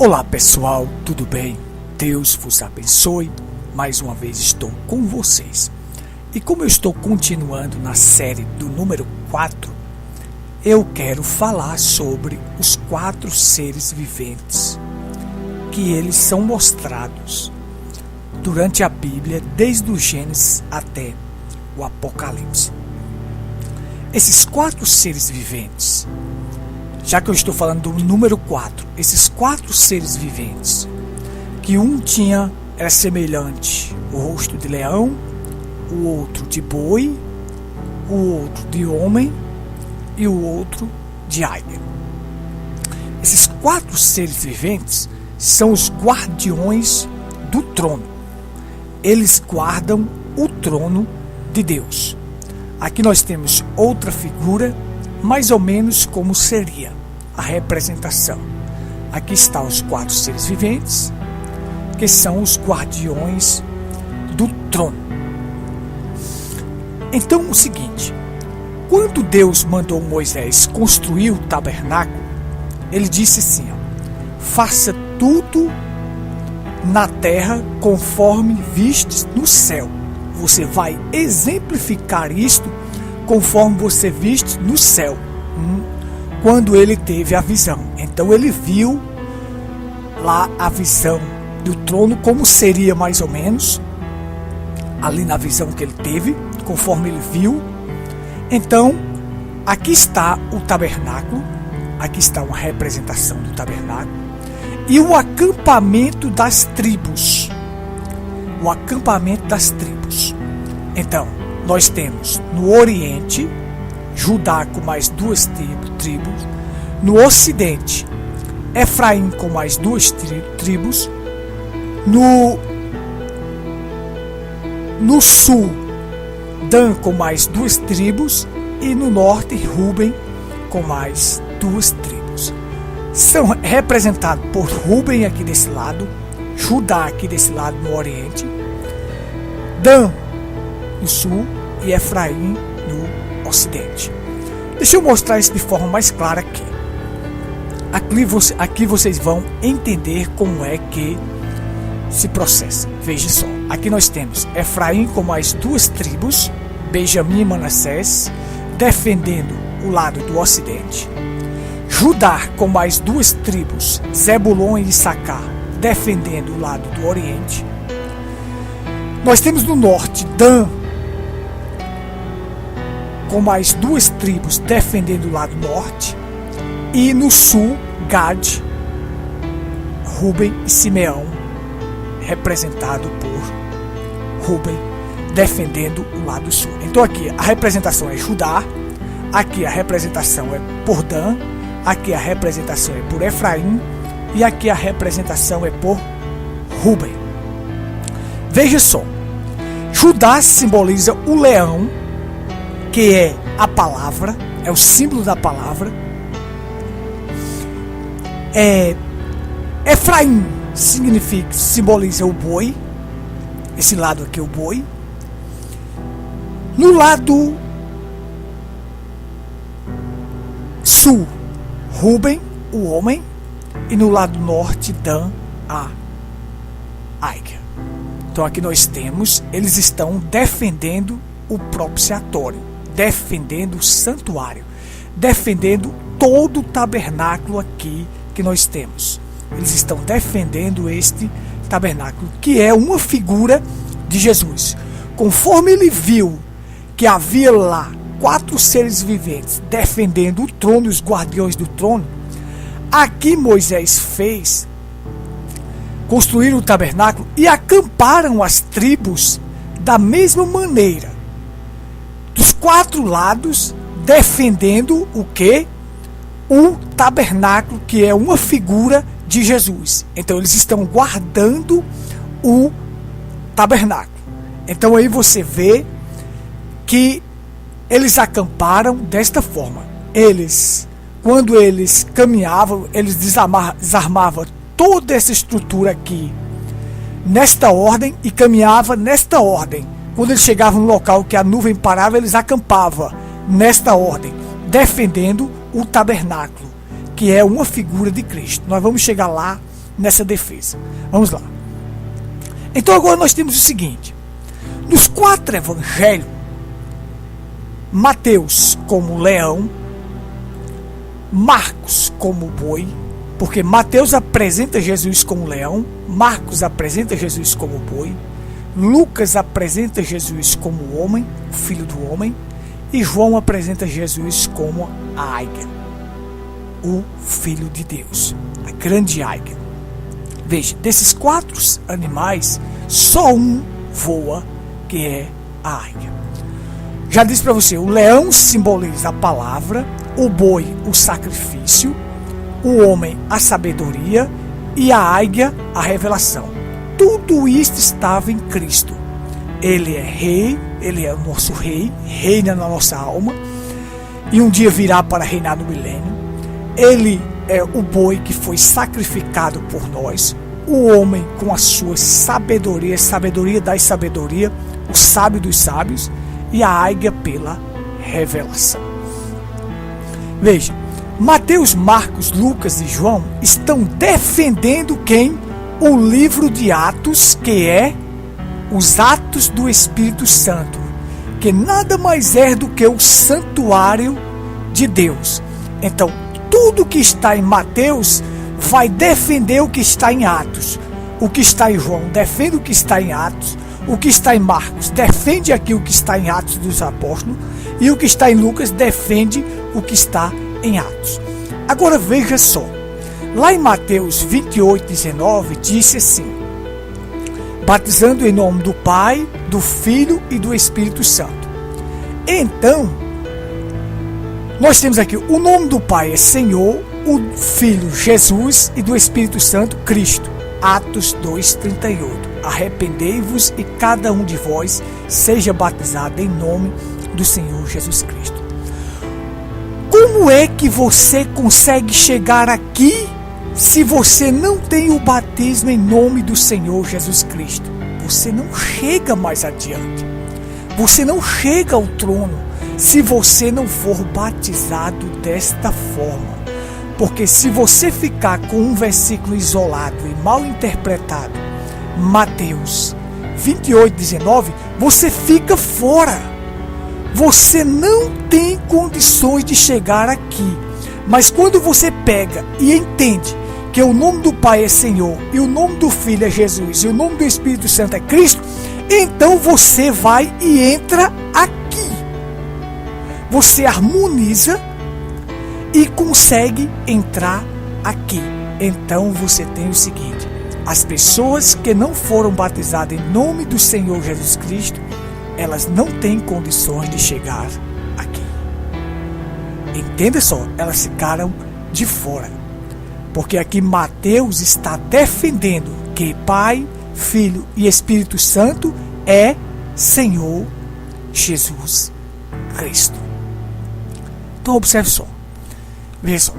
Olá pessoal, tudo bem? Deus vos abençoe. Mais uma vez estou com vocês. E como eu estou continuando na série do número 4, eu quero falar sobre os 4 seres viventes que eles são mostrados durante a Bíblia, desde o Gênesis até o Apocalipse. Esses 4 seres viventes, já que eu estou falando do número 4, esses 4 seres viventes, que um era semelhante o rosto de leão, o outro de boi, o outro de homem e o outro de águia. Esses 4 seres viventes são os guardiões do trono. Eles guardam o trono de Deus. Aqui nós temos outra figura, mais ou menos como seria a representação. Aqui estão os 4 seres viventes, que são os guardiões do trono. Então, o seguinte: quando Deus mandou Moisés construir o tabernáculo, ele disse assim: faça tudo na terra conforme vistes no céu. Você vai exemplificar isto conforme você viste no céu. Quando ele teve a visão, então ele viu lá a visão do trono, como seria mais ou menos ali na visão que ele teve, conforme ele viu. Então aqui está o tabernáculo, aqui está uma representação do tabernáculo e o acampamento das tribos. O acampamento das tribos. Então nós temos no Oriente Judá com mais 2 tribos, no Ocidente Efraim com mais 2 tribos, no Sul Dan com mais 2 tribos e no Norte Ruben com mais 2 tribos. São representados por Ruben aqui desse lado, Judá aqui desse lado no Oriente, Dan no Sul e Efraim no Ocidente. Deixa eu mostrar isso de forma mais clara aqui. Aqui vocês vão entender como é que se processa. Veja só, aqui nós temos Efraim com mais 2 tribos, Benjamim e Manassés, defendendo o lado do Ocidente. Judá com mais 2 tribos, Zebulon e Issacar, defendendo o lado do Oriente. Nós temos no norte Dan com mais 2 tribos defendendo o lado norte, e no sul Gad, Ruben e Simeão, representado por Ruben, defendendo o lado sul. Então aqui a representação é Judá, aqui a representação é por Dan, aqui a representação é por Efraim e aqui a representação é por Ruben. Veja só, Judá simboliza o leão, que é a palavra, é o símbolo da palavra. Efraim simboliza o boi, esse lado aqui é o boi. No lado sul, Ruben, o homem, e no lado norte, Dan, a águia. Então aqui nós temos, eles estão defendendo o propiciatório, defendendo o santuário, defendendo todo o tabernáculo aqui que nós temos. Eles estão defendendo este tabernáculo, que é uma figura de Jesus. Conforme ele viu que havia lá 4 seres viventes defendendo o trono, os guardiões do trono, aqui Moisés fez construir o tabernáculo e acamparam as tribos da mesma maneira, dos 4 lados, defendendo o que? O tabernáculo, que é uma figura de Jesus. Então eles estão guardando o tabernáculo. Então aí você vê que eles acamparam desta forma. Quando eles caminhavam, eles desarmavam toda essa estrutura aqui nesta ordem e caminhava nesta ordem. Quando eles chegavam no local que a nuvem parava, eles acampavam nesta ordem, defendendo o tabernáculo, que é uma figura de Cristo. Nós vamos chegar lá nessa defesa. Vamos lá. Então agora nós temos o seguinte: nos 4 evangelhos, Mateus como leão, Marcos como boi, porque Mateus apresenta Jesus como leão, Marcos apresenta Jesus como boi, Lucas apresenta Jesus como homem, filho do homem, e João apresenta Jesus como a águia, o filho de Deus, a grande águia. Veja, desses 4 animais, só um voa, que é a águia. Já disse para você, o leão simboliza a palavra, o boi o sacrifício, o homem a sabedoria e a águia a revelação. Tudo isto estava em Cristo. Ele é rei, ele é o nosso rei, reina na nossa alma e um dia virá para reinar no milênio. Ele é o boi que foi sacrificado por nós, o homem com a sua sabedoria, sabedoria das sabedoria, o sábio dos sábios, e a águia pela revelação. Veja, Mateus, Marcos, Lucas e João estão defendendo quem? O livro de Atos, que é os Atos do Espírito Santo, que nada mais é do que o santuário de Deus. Então, tudo que está em Mateus vai defender o que está em Atos. O que está em João defende o que está em Atos. O que está em Marcos defende aqui o que está em Atos dos Apóstolos. E o que está em Lucas defende o que está em Atos. Agora veja só. Lá em Mateus 28:19 disse assim: batizando em nome do Pai, do Filho e do Espírito Santo. Então, nós temos aqui o nome do Pai é Senhor, o Filho Jesus e do Espírito Santo Cristo. Atos 2:38. Arrependei-vos e cada um de vós seja batizado em nome do Senhor Jesus Cristo. Como é que você consegue chegar aqui se você não tem o batismo em nome do Senhor Jesus Cristo? Você não chega mais adiante. Você não chega ao trono se você não for batizado desta forma. Porque se você ficar com um versículo isolado e mal interpretado, Mateus 28:19, você fica fora. Você não tem condições de chegar aqui. Mas quando você pega e entende que o nome do Pai é Senhor, e o nome do Filho é Jesus, e o nome do Espírito Santo é Cristo, então você vai e entra aqui. Você harmoniza e consegue entrar aqui. Então você tem o seguinte: as pessoas que não foram batizadas em nome do Senhor Jesus Cristo, elas não têm condições de chegar aqui. Entenda só, elas ficaram de fora. Porque aqui Mateus está defendendo que Pai, Filho e Espírito Santo é Senhor Jesus Cristo. Então observe só. Veja só.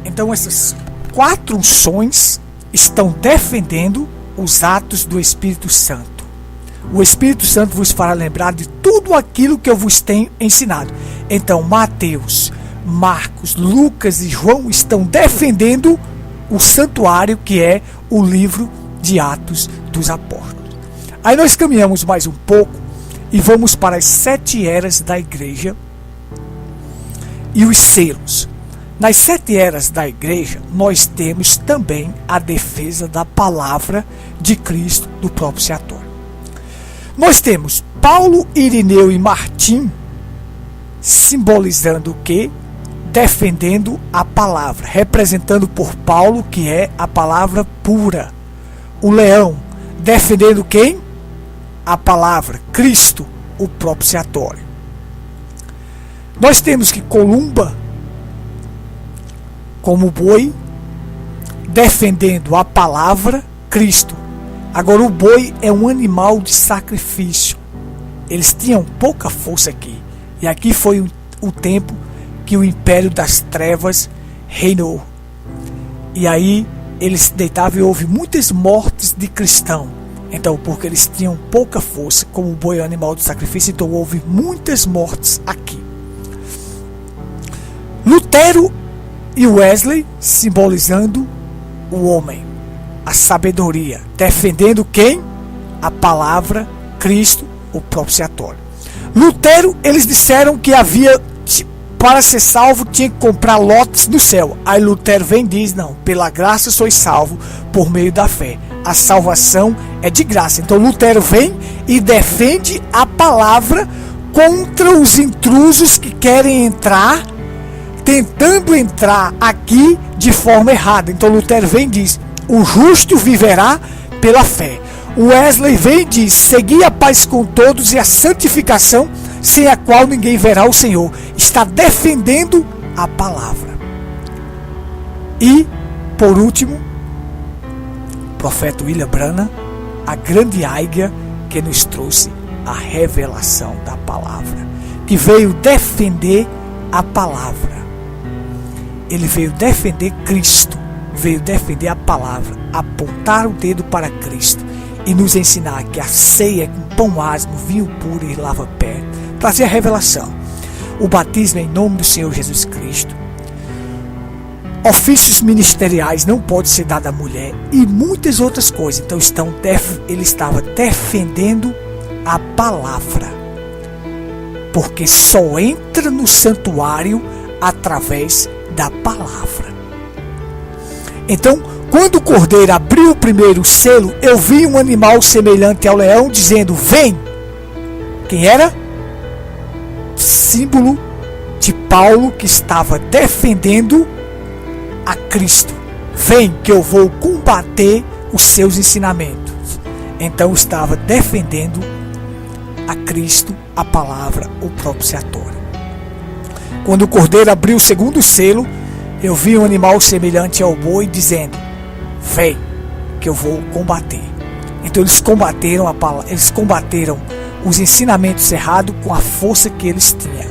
Então essas 4 unções estão defendendo os atos do Espírito Santo. O Espírito Santo vos fará lembrar de tudo aquilo que eu vos tenho ensinado. Então Mateus, Marcos, Lucas e João estão defendendo o santuário, que é o livro de Atos dos Apóstolos. Aí nós caminhamos mais um pouco e vamos para as 7 eras da igreja e os selos. Nas 7 eras da igreja, nós temos também a defesa da palavra de Cristo, do propiciatório. Nós temos Paulo, Irineu e Martim, simbolizando o quê? Defendendo a palavra, representando por Paulo, que é a palavra pura. O leão, defendendo quem? A palavra, Cristo, o propiciatório. Nós temos que Columba, como boi, defendendo a palavra, Cristo. Agora o boi é um animal de sacrifício. Eles tinham pouca força aqui. E aqui foi o tempo que o império das trevas reinou. E aí eles se deitavam e houve muitas mortes de cristãos. Então, porque eles tinham pouca força, como o boi é um animal de sacrifício, então houve muitas mortes aqui. Lutero e Wesley, simbolizando o homem. a sabedoria. Defendendo quem? A palavra, Cristo, o propiciatório. Lutero, eles disseram que havia, para ser salvo, tinha que comprar lotes no céu. Aí Lutero vem e diz, não, pela graça sois salvo por meio da fé. A salvação é de graça. Então Lutero vem e defende a palavra contra os intrusos que querem entrar, tentando entrar aqui de forma errada. Então Lutero vem e diz, o justo viverá pela fé. Wesley vem e diz, segui a paz com todos e a santificação, sem a qual ninguém verá o Senhor. Está defendendo a palavra. E, por último, o profeta William Branham, a grande águia que nos trouxe a revelação da palavra, que veio defender a palavra. Ele veio defender Cristo, veio defender a palavra, apontar o dedo para Cristo e nos ensinar que a ceia com pão asmo, vinho puro e lava-pé, trazer a revelação. O batismo em nome do Senhor Jesus Cristo. Ofícios ministeriais não pode ser dado à mulher e muitas outras coisas. Então ele estava defendendo a palavra, porque só entra no santuário através da palavra. Então, quando o cordeiro abriu o primeiro selo, eu vi um animal semelhante ao leão dizendo, vem. Quem era? Símbolo de Paulo, que estava defendendo a Cristo. Vem que eu vou combater os seus ensinamentos. Então estava defendendo a Cristo, a palavra, o propiciatório. Quando o cordeiro abriu o segundo selo, eu vi um animal semelhante ao boi dizendo, vem que eu vou combater. Então eles combateram a palavra, eles combateram os ensinamentos errados com a força que eles tinham.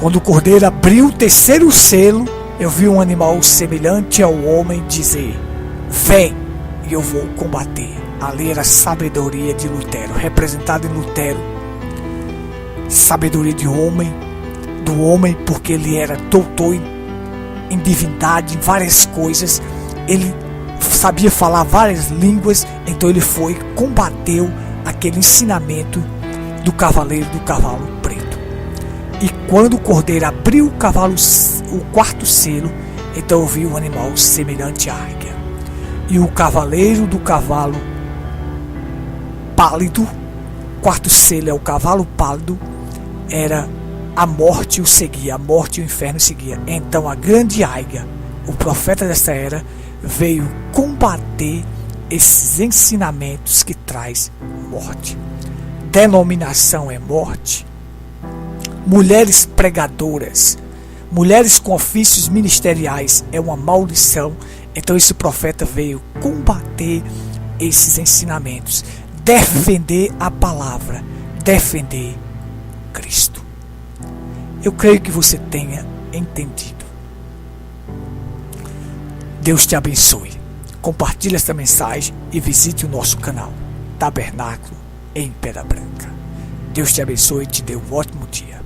Quando o cordeiro abriu o terceiro selo, eu vi um animal semelhante ao homem dizer, vem e eu vou combater. Ali era a sabedoria de Lutero, representada em Lutero, sabedoria do homem, porque ele era doutor em divindade, em várias coisas, ele sabia falar várias línguas, então ele foi, combateu aquele ensinamento do cavaleiro do cavalo preto. E quando o cordeiro abriu o quarto selo, então eu vi um animal semelhante à águia. E o cavaleiro do cavalo pálido, quarto selo é o cavalo pálido, era a morte o seguia, a morte e o inferno seguia. Então a grande águia, o profeta desta era, veio combater esses ensinamentos que traz morte. Denominação é morte. Mulheres pregadoras, mulheres com ofícios ministeriais é uma maldição. Então esse profeta veio combater esses ensinamentos, defender a palavra, defender Cristo. Eu creio que você tenha entendido. Deus te abençoe. Compartilhe esta mensagem e visite o nosso canal Tabernáculo em Pedra Branca. Deus te abençoe e te dê um ótimo dia.